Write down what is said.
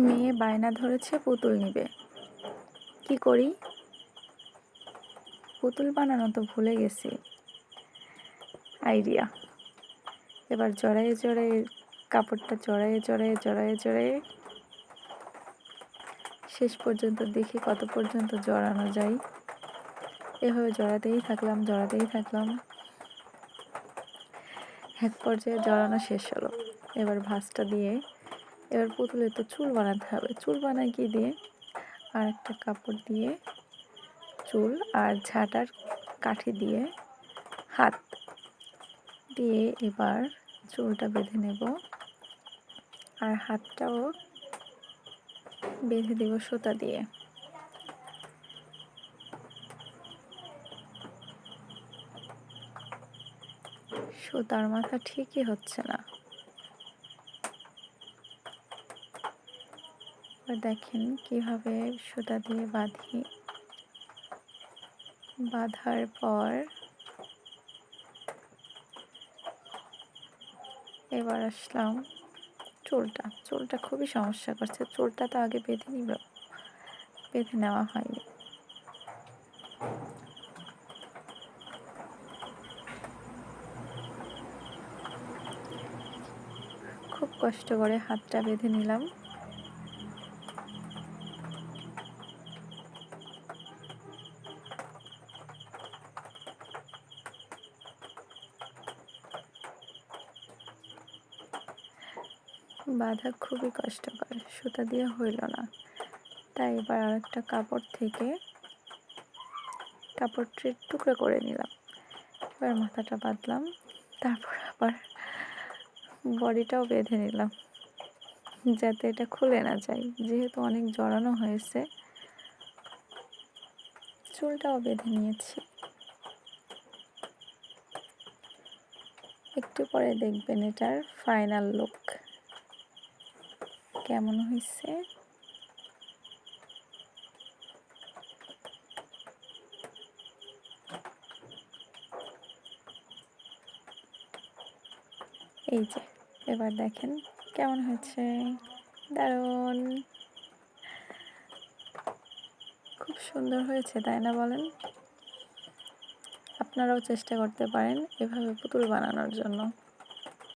মেয়ে বায়না ধরেছে পুতুল নিবে। কি করি? পুতুল বানানো তো ভুলে গেছি আইডিয়া। এবার জড়ায়ে জড়ায়ে কাপড়টা জড়ায়ে শেষ পর্যন্ত দেখি কত পর্যন্ত জড়ানো যায়। এভাবে জড়াতেই থাকলাম। এক পর্যায়ে জড়ানো শেষ হলো। এবার ভাঁজটা দিয়ে এবার পুতুলের তো চুল বানাতে হবে। চুল বানাই কি দিয়ে? আর একটা কাপড় দিয়ে চুল আর ঝাঁটার কাঠি দিয়ে হাত দিয়ে এবার চুলটা বেঁধে নেব আর হাতটাও বেঁধে দেব সুতা দিয়ে। সুতার মাথা ঠিকই হচ্ছে না। দেখেন কিভাবে সুতা দিয়ে বাঁধি। বাঁধার পর এবার আসলাম চুলটা খুবই সমস্যা করছে। চুলটা তো আগে বেঁধে নেওয়া হয়নি। খুব কষ্ট করে হাতটা বেঁধে নিলাম। বাঁধা খুবই কষ্টকর, সুতা দিয়ে হইল না। তাই এবার আরেকটা কাপড় থেকে কাপড়টি টুকরো করে নিলাম। এবার মাথাটা বাঁধলাম, তারপর আবার বডিটাও বেঁধে নিলাম যাতে এটা খুলে না যায়। যেহেতু অনেক জড়ানো হয়েছে, চুলটাও বেঁধে নিয়েছি। একটু পরে দেখবেন এটার ফাইনাল লুক কেমন হয়েছে। এই যে এবার দেখেন কেমন হয়েছে। দারুণ, খুব সুন্দর হয়েছে, তাই না বলেন? আপনারাও চেষ্টা করতে পারেন এভাবে পুতুল বানানোর জন্য।